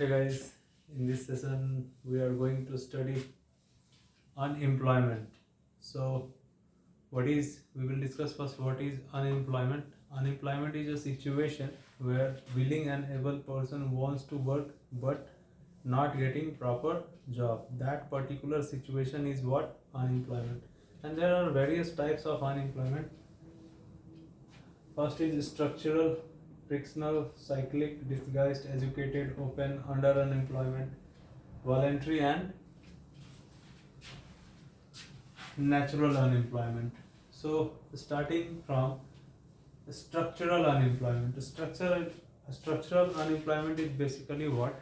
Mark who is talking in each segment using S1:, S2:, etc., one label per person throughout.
S1: Hey guys, in this session we are going to study unemployment. So, we will discuss first what is unemployment. Unemployment is a situation where willing and able person wants to work but not getting proper job. That particular situation is what unemployment. And there are various types of unemployment. First is structural, frictional, cyclic, disguised, educated, open, under unemployment, voluntary, and natural unemployment. So, starting from structural unemployment. Structural unemployment is basically what?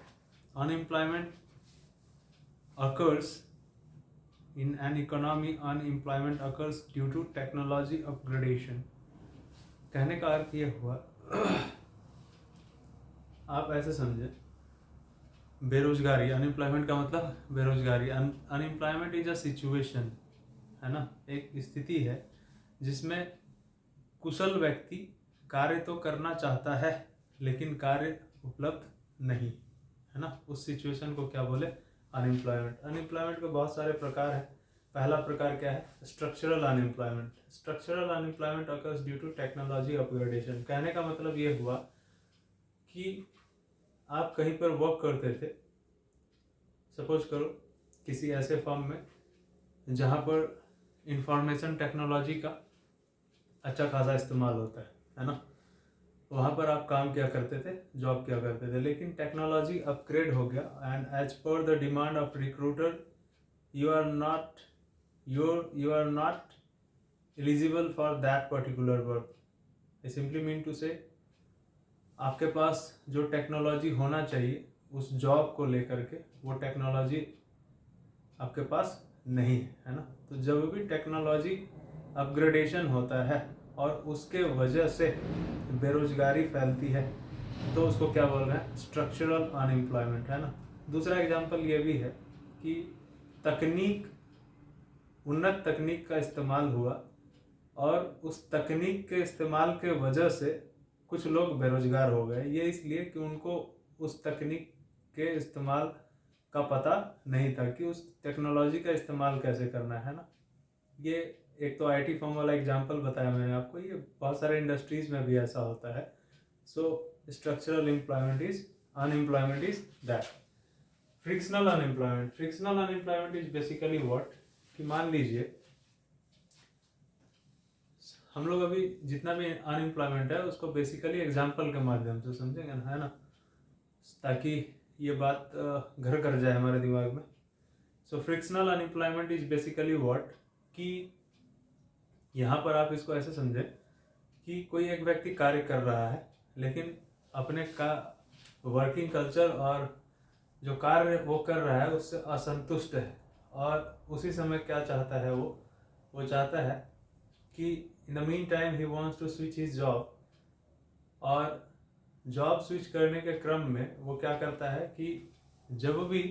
S1: Unemployment occurs in an economy. Unemployment occurs due to technology upgradation. कहने का अर्थ ये हुआ आप ऐसे समझे, बेरोजगारी, unemployment का मतलब बेरोजगारी. अनएम्प्लॉयमेंट इज अ सिचुएशन, है ना, एक स्थिति है जिसमें कुशल व्यक्ति कार्य तो करना चाहता है लेकिन कार्य उपलब्ध नहीं, है ना. उस सिचुएशन को क्या बोले? अनएम्प्लॉयमेंट. अनएम्प्लॉयमेंट के बहुत सारे प्रकार है. पहला प्रकार क्या है? Structural unemployment. Structural unemployment occurs due to technology upgradation. कहने का मतलब ये हुआ कि आप कहीं पर वर्क करते थे, सपोज करो किसी ऐसे फर्म में जहाँ पर इंफॉर्मेशन टेक्नोलॉजी का अच्छा खासा इस्तेमाल होता है ना. वहाँ पर आप काम क्या करते थे? जॉब क्या करते थे. लेकिन टेक्नोलॉजी अपग्रेड हो गया and as per the demand of recruiter you are not eligible for that particular work. I simply mean to say आपके पास जो टेक्नोलॉजी होना चाहिए उस जॉब को लेकर के वो टेक्नोलॉजी आपके पास नहीं है ना. तो जब भी टेक्नोलॉजी अपग्रेडेशन होता है और उसके वजह से बेरोजगारी फैलती है तो उसको क्या बोल रहे हैं? स्ट्रक्चरल अनएम्प्लॉयमेंट, है ना. दूसरा एग्जांपल ये भी है कि उन्नत तकनीक का इस्तेमाल हुआ और उस तकनीक के इस्तेमाल के वजह से कुछ लोग बेरोजगार हो गए. ये इसलिए कि उनको उस तकनीक के इस्तेमाल का पता नहीं था कि उस टेक्नोलॉजी का इस्तेमाल कैसे करना है ना. ये एक तो आईटी फर्म वाला एग्जांपल बताया मैंने आपको, ये बहुत सारे इंडस्ट्रीज में भी ऐसा होता है. So structural unemployment is that. Frictional unemployment is basically what, कि मान लीजिए हम लोग अभी जितना भी अनएम्प्लॉयमेंट है उसको बेसिकली एग्जांपल के माध्यम से समझेंगे ना, है ना, ताकि ये बात घर कर जाए हमारे दिमाग में. सो frictional unemployment is basically what, कि यहाँ पर आप इसको ऐसे समझें कि कोई एक व्यक्ति कार्य कर रहा है लेकिन अपने का वर्किंग कल्चर और जो कार्य वो कर रहा है उससे असंतुष्ट है और उसी समय क्या चाहता है, वो चाहता है कि in the meantime he wants to switch his job. और जॉब स्विच करने के क्रम में वो क्या करता है कि जब भी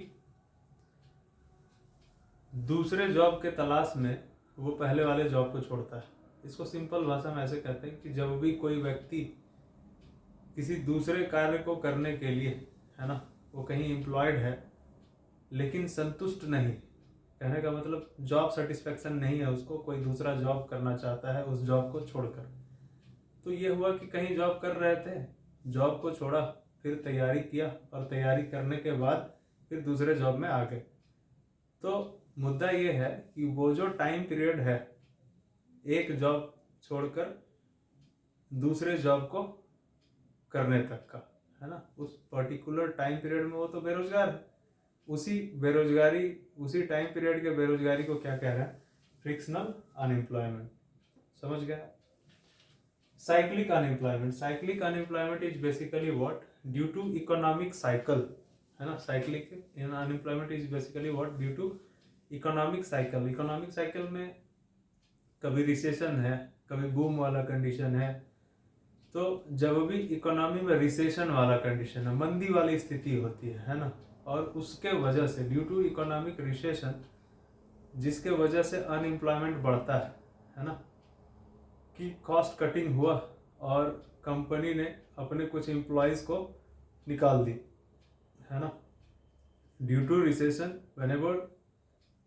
S1: दूसरे जॉब के तलाश में वो पहले वाले जॉब को छोड़ता है. इसको सिंपल भाषा में ऐसे कहते हैं कि जब भी कोई व्यक्ति किसी दूसरे कार्य को करने के लिए, है ना, वो कहीं एम्प्लॉयड है लेकिन संतुष्ट नहीं, कहने का मतलब जॉब सेटिस्फेक्शन नहीं है उसको, कोई दूसरा जॉब करना चाहता है उस जॉब को छोड़कर. तो ये हुआ कि कहीं जॉब कर रहे थे, जॉब को छोड़ा, फिर तैयारी किया और तैयारी करने के बाद फिर दूसरे जॉब में आ गए. तो मुद्दा ये है कि वो जो टाइम पीरियड है एक जॉब छोड़कर दूसरे जॉब को करने तक का, है ना, उस पर्टिकुलर टाइम पीरियड में वो तो बेरोजगार है. उसी टाइम पीरियड के बेरोजगारी को क्या कह रहा है? Frictional unemployment. समझ गया? Cyclic unemployment is basically what, due to economic cycle, है ना. Cyclic unemployment is basically what, due to economic cycle. Economic cycle में कभी रिसेशन है, कभी बूम वाला कंडीशन है. तो जब भी इकोनॉमी में रिसेशन वाला कंडीशन है, मंदी वाली स्थिति होती है ना, और उसके वजह से ड्यू टू इकोनॉमिक रिसेशन जिसके वजह से अनएम्प्लॉयमेंट बढ़ता है ना, कि कॉस्ट कटिंग हुआ और कंपनी ने अपने कुछ एम्प्लॉयज़ को निकाल दी, है ना. Due to recession, whenever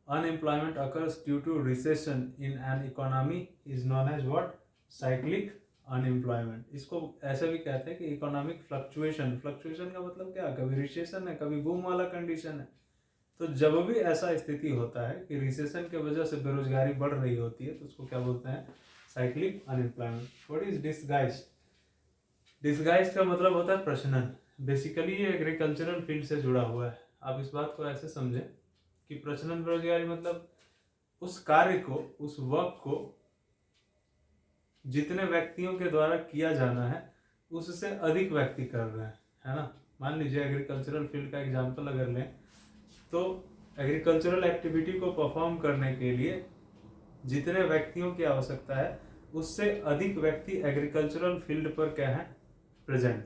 S1: unemployment occurs due to recession in an economy is known as what? Cyclic unemployment. इसको ऐसे भी कहते हैं कि इकोनॉमिक फ्लक्चुएशन. फ्लक्चुएशन का मतलब क्या? कभी रिसेशन है, कभी बूम वाला कंडीशन है. तो जब भी ऐसा स्थिति होता है कि रिसेशन के वजह से बेरोजगारी बढ़ रही होती है तो उसको क्या बोलते हैं? Cyclic unemployment. What is disguise? Disguise का मतलब होता है प्रशनन. बेसिकली ये एग्रीकल्चरल फील्ड से जुड़ा हुआ है. आप इस बात को ऐसे समझें कि प्रचलन बेरोजगारी मतलब उस कार्य को, उस वर्क को जितने व्यक्तियों के द्वारा किया जाना है उससे अधिक व्यक्ति कर रहे हैं, है ना. मान लीजिए एग्रीकल्चरल फील्ड का एग्जांपल अगर लें तो एग्रीकल्चरल एक्टिविटी को परफॉर्म करने के लिए जितने व्यक्तियों की आवश्यकता है उससे अधिक व्यक्ति एग्रीकल्चरल फील्ड पर क्या है? प्रेजेंट.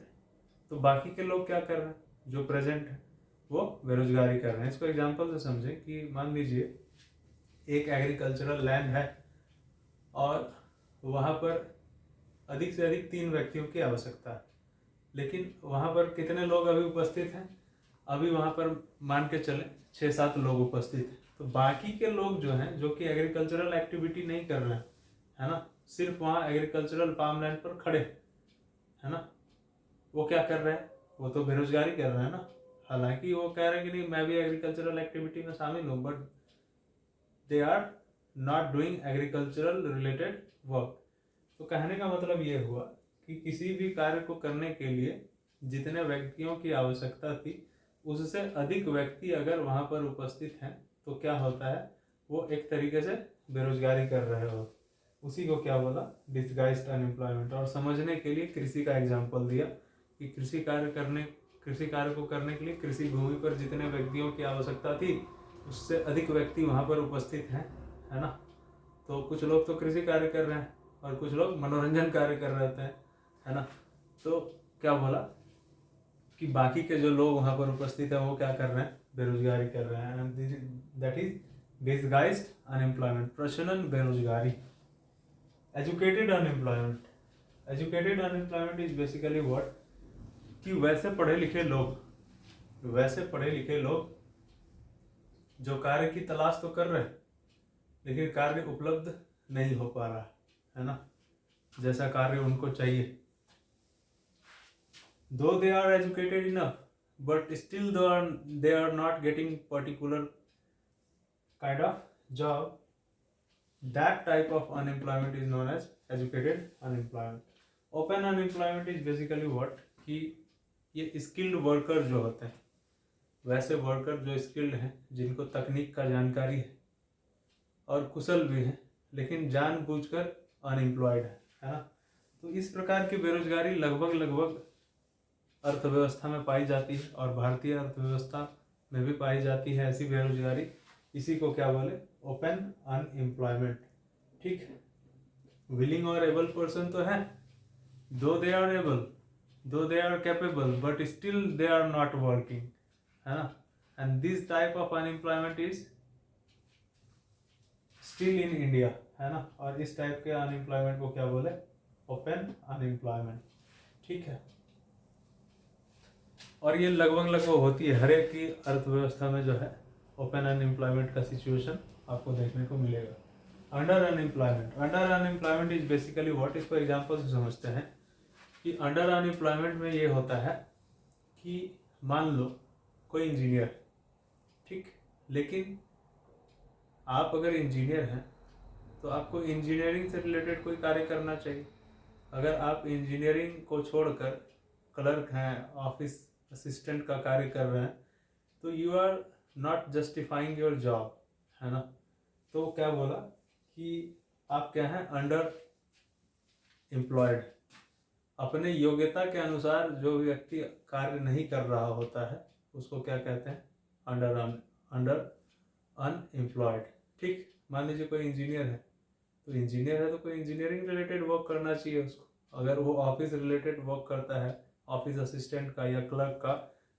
S1: तो बाकी के लोग क्या कर रहे हैं? जो प्रेजेंट है वो बेरोजगारी कर रहे हैं. इसको एग्जांपल से समझें कि मान लीजिए एक एग्रीकल्चरल लैंड है और वहाँ पर अधिक से अधिक 3 व्यक्तियों की आवश्यकता है, लेकिन वहाँ पर कितने लोग अभी उपस्थित हैं? अभी वहाँ पर मान के चले 6-7 लोग उपस्थित हैं. तो बाकी के लोग जो हैं, जो कि एग्रीकल्चरल एक्टिविटी नहीं कर रहे हैं, है ना, सिर्फ वहाँ एग्रीकल्चरल फार्म लैंड पर खड़े, है ना, वो क्या कर रहे हैं? वो तो बेरोजगारी कर रहे हैं ना. हालांकि वो कह रहे हैं कि नहीं मैं भी एग्रीकल्चरल एक्टिविटी में शामिल हूँ, but they are not doing agricultural related work. तो कहने का मतलब ये हुआ कि किसी भी कार्य को करने के लिए जितने व्यक्तियों की आवश्यकता थी उससे अधिक व्यक्ति अगर वहाँ पर उपस्थित हैं तो क्या होता है? वो एक तरीके से बेरोजगारी कर रहे हो. उसी को क्या बोला? Disguised unemployment. और समझने के लिए कृषि का एग्जाम्पल दिया कि कृषि कार्य को करने के लिए कृषि भूमि पर जितने व्यक्तियों की आवश्यकता थी उससे अधिक व्यक्ति वहाँ पर उपस्थित हैं, है ना. तो कुछ लोग तो कृषि कार्य कर रहे हैं और कुछ लोग मनोरंजन कार्य कर रहे होते हैं, है ना. तो क्या बोला कि बाकी के जो लोग वहाँ पर उपस्थित हैं वो क्या कर रहे हैं? बेरोजगारी कर रहे हैं. That is disguised unemployment. प्रशनन बेरोजगारी. Educated unemployment. Educated unemployment is basically what? कि वैसे पढ़े लिखे लोग जो कार्य की तलाश तो कर रहे हैं लेकिन कार्य उपलब्ध नहीं हो पा रहा, है ना, जैसा कार्य उनको चाहिए. Though they are educated enough, but still they are not getting particular kind of job. That type of unemployment is known as educated unemployment. Open unemployment is basically what? कि ये skilled worker जो होते हैं, वैसे worker जो skilled हैं, जिनको तकनीक का जानकारी है और कुशल भी है लेकिन जानबूझकर अनएम्प्लॉयड है ना. तो इस प्रकार की बेरोजगारी लगभग अर्थव्यवस्था में पाई जाती है और भारतीय अर्थव्यवस्था में भी पाई जाती है ऐसी बेरोजगारी. इसी को क्या बोले? Open unemployment. ठीक. विलिंग और एबल पर्सन तो है, though they are able, though they are capable, but still they are not working, है ना. And this type of unemployment is still in India, है ना. और इस टाइप के अनएम्प्लॉयमेंट को क्या बोले? Open unemployment. ठीक है. और ये लगभग होती है हर एक की अर्थव्यवस्था में जो है ओपन अनएम्प्लॉयमेंट का सिचुएशन आपको देखने को मिलेगा. Under unemployment is basically what? इसको एग्जांपल से समझते हैं कि अंडर अनएम्प्लॉयमेंट में ये होता है कि मान लो कोई इंजीनियर, ठीक, लेकिन आप अगर इंजीनियर हैं तो आपको इंजीनियरिंग से रिलेटेड कोई कार्य करना चाहिए. अगर आप इंजीनियरिंग को छोड़कर क्लर्क हैं, ऑफिस असिस्टेंट का कार्य कर रहे हैं तो you are not justifying your job, है ना. तो क्या बोला कि आप क्या हैं? Underemployed. अपने योग्यता के अनुसार जो व्यक्ति कार्य नहीं कर रहा होता है उसको क्या कहते हैं? Under unemployed. ठीक. मान लीजिए कोई इंजीनियर है तो कोई इंजीनियरिंग रिलेटेड वर्क करना चाहिए उसको. अगर वो ऑफिस रिलेटेड वर्क करता है, ऑफिस असिस्टेंट का या क्लर्क का,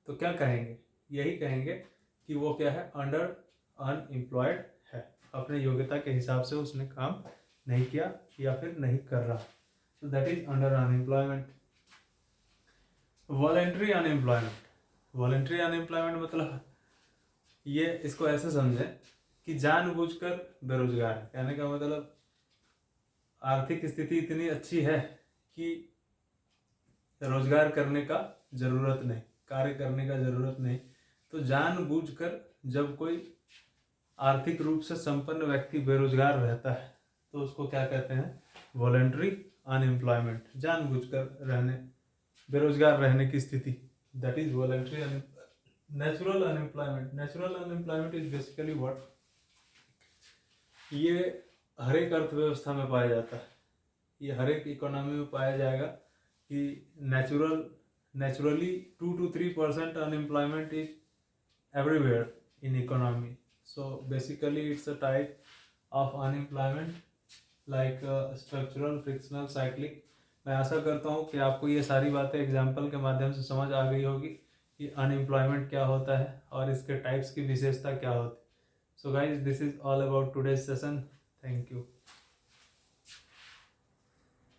S1: तो क्या कहेंगे? यही कहेंगे कि वो क्या है? अंडर अनएम्प्लॉयड है. अपने योग्यता के हिसाब से उसने काम नहीं किया या फिर नहीं कर रहा. So that is under unemployment. Voluntary unemployment. Voluntary unemployment मतलब ये इसको ऐसे समझे कि जानबूझकर बेरोजगार है। कहने का मतलब आर्थिक स्थिति इतनी अच्छी है कि रोजगार करने का जरूरत नहीं, कार्य करने का जरूरत नहीं, तो जानबूझकर जब कोई आर्थिक रूप से संपन्न व्यक्ति बेरोजगार रहता है तो उसको क्या कहते हैं? Voluntary unemployment. जानबूझकर रहने, बेरोजगार रहने की स्थिति, that is voluntary. Natural unemployment, natural unemployment is basically what, ये हर एक अर्थव्यवस्था में पाया जाता है, ये हर एक इकोनॉमी में पाया जाएगा कि naturally 2 to 3% unemployment is everywhere in economy. So basically it's a type of unemployment like structural, frictional, cyclic. मैं आशा करता हूँ कि आपको ये सारी बातें एग्जाम्पल के माध्यम से समझ आ गई होगी कि अनएम्प्लॉयमेंट क्या होता है और इसके टाइप्स की विशेषता क्या होती है। So guys, this is all about today's session. Thank you.